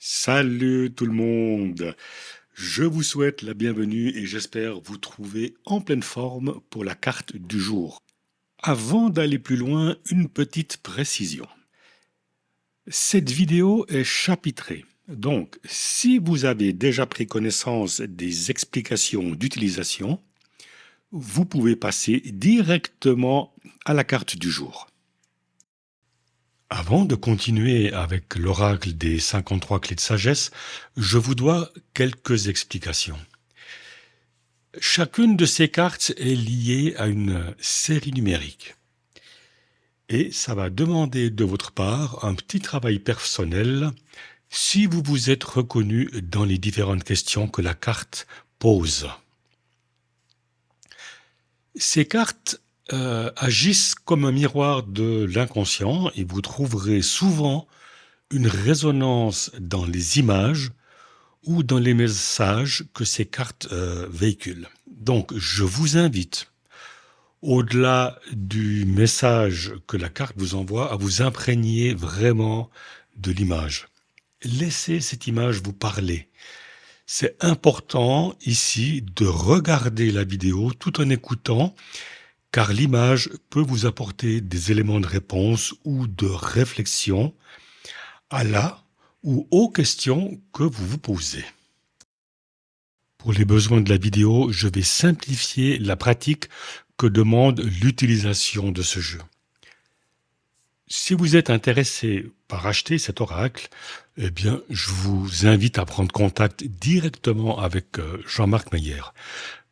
Salut tout le monde! Je vous souhaite la bienvenue et j'espère vous trouver en pleine forme pour la carte du jour. Avant d'aller plus loin, une petite précision. Cette vidéo est chapitrée. Donc, si vous avez déjà pris connaissance des explications d'utilisation, vous pouvez passer directement à la carte du jour. Avant de continuer avec l'oracle des 53 clés de sagesse, je vous dois quelques explications. Chacune de ces cartes est liée à une série numérique. Et ça va demander de votre part un petit travail personnel si vous vous êtes reconnu dans les différentes questions que la carte pose. Ces cartes agissent comme un miroir de l'inconscient et vous trouverez souvent une résonance dans les images ou dans les messages que ces cartes véhiculent. Donc, je vous invite, au-delà du message que la carte vous envoie, à vous imprégner vraiment de l'image. Laissez cette image vous parler. C'est important ici de regarder la vidéo tout en écoutant, car l'image peut vous apporter des éléments de réponse ou de réflexion à la ou aux questions que vous vous posez. Pour les besoins de la vidéo, je vais simplifier la pratique que demande l'utilisation de ce jeu. Si vous êtes intéressé par acheter cet oracle, eh bien, je vous invite à prendre contact directement avec Jean-Marc Meyer.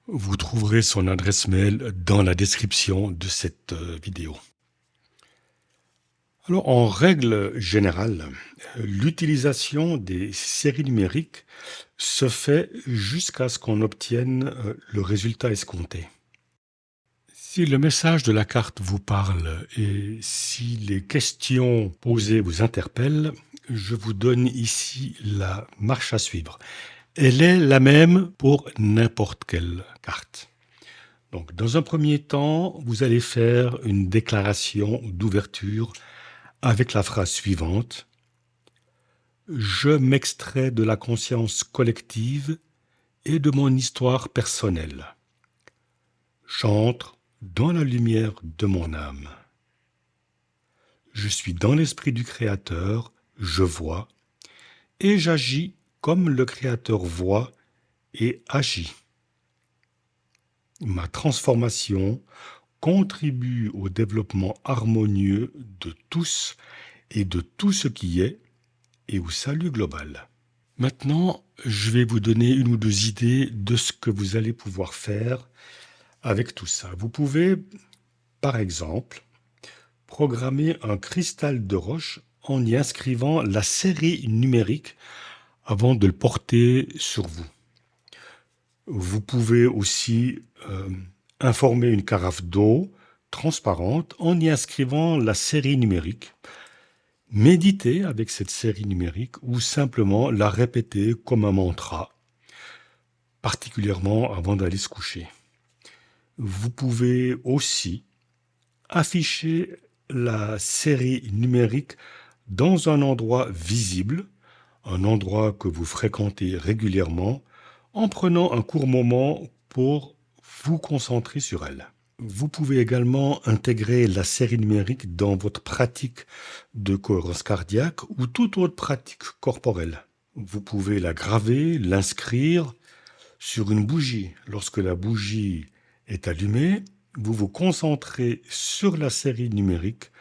Vous trouverez son adresse mail dans la description de cette vidéo. Alors, en règle générale, l'utilisation des séries numériques se fait jusqu'à ce qu'on obtienne le résultat escompté. Si le message de la carte vous parle et si les questions posées vous interpellent, je vous donne ici la marche à suivre. Elle est la même pour n'importe quelle carte. Donc, dans un premier temps, vous allez faire une déclaration d'ouverture avec la phrase suivante. Je m'extrais de la conscience collective et de mon histoire personnelle. J'entre dans la lumière de mon âme. Je suis dans l'esprit du Créateur, je vois, et j'agis comme le Créateur voit et agit. Ma transformation contribue au développement harmonieux de tous et de tout ce qui est et au salut global. Maintenant, je vais vous donner une ou deux idées de ce que vous allez pouvoir faire avec tout ça. Vous pouvez, par exemple, programmer un cristal de roche en y inscrivant la série numérique avant de le porter sur vous. Vous pouvez aussi informer une carafe d'eau transparente en y inscrivant la série numérique. Méditez avec cette série numérique ou simplement la répéter comme un mantra, particulièrement avant d'aller se coucher. Vous pouvez aussi afficher la série numérique dans un endroit visible, un endroit que vous fréquentez régulièrement, en prenant un court moment pour vous concentrer sur elle. Vous pouvez également intégrer la série numérique dans votre pratique de cohérence cardiaque ou toute autre pratique corporelle. Vous pouvez la graver, l'inscrire sur une bougie. Lorsque la bougie est allumée, vous vous concentrez sur la série numérique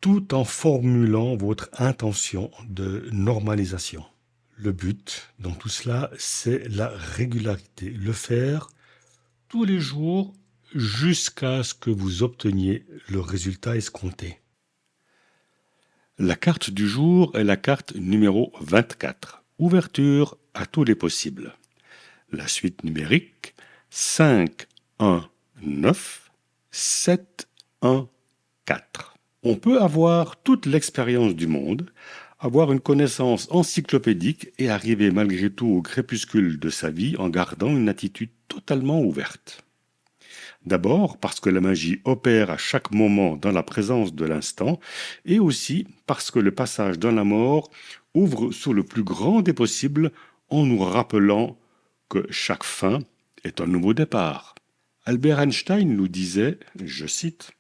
tout en formulant votre intention de normalisation. Le but dans tout cela, c'est la régularité. Le faire tous les jours jusqu'à ce que vous obteniez le résultat escompté. La carte du jour est la carte numéro 24. Ouverture à tous les possibles. La suite numérique 5, 1, 9, 7, 1, 4. On peut avoir toute l'expérience du monde, avoir une connaissance encyclopédique et arriver malgré tout au crépuscule de sa vie en gardant une attitude totalement ouverte. D'abord parce que la magie opère à chaque moment dans la présence de l'instant et aussi parce que le passage dans la mort ouvre sur le plus grand des possibles en nous rappelant que chaque fin est un nouveau départ. Albert Einstein nous disait, je cite,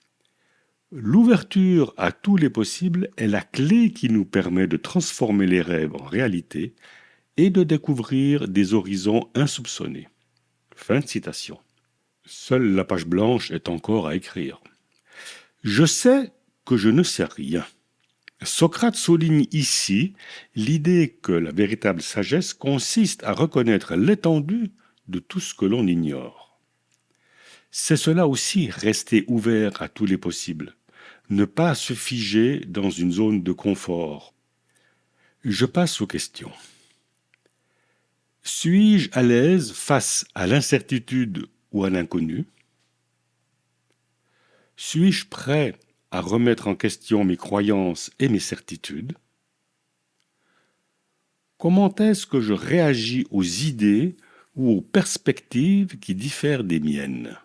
l'ouverture à tous les possibles est la clé qui nous permet de transformer les rêves en réalité et de découvrir des horizons insoupçonnés. Fin de citation. Seule la page blanche est encore à écrire. Je sais que je ne sais rien. Socrate souligne ici l'idée que la véritable sagesse consiste à reconnaître l'étendue de tout ce que l'on ignore. C'est cela aussi, rester ouvert à tous les possibles, ne pas se figer dans une zone de confort. Je passe aux questions. Suis-je à l'aise face à l'incertitude ou à l'inconnu? Suis-je prêt à remettre en question mes croyances et mes certitudes? Comment est-ce que je réagis aux idées ou aux perspectives qui diffèrent des miennes?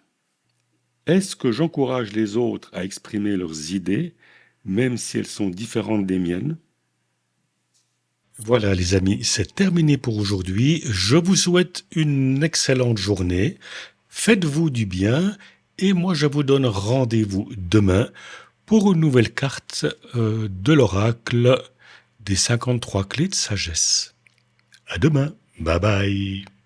Est-ce que j'encourage les autres à exprimer leurs idées, même si elles sont différentes des miennes? Voilà les amis, c'est terminé pour aujourd'hui. Je vous souhaite une excellente journée. Faites-vous du bien et moi je vous donne rendez-vous demain pour une nouvelle carte de l'oracle des 53 clés de sagesse. À demain. Bye bye.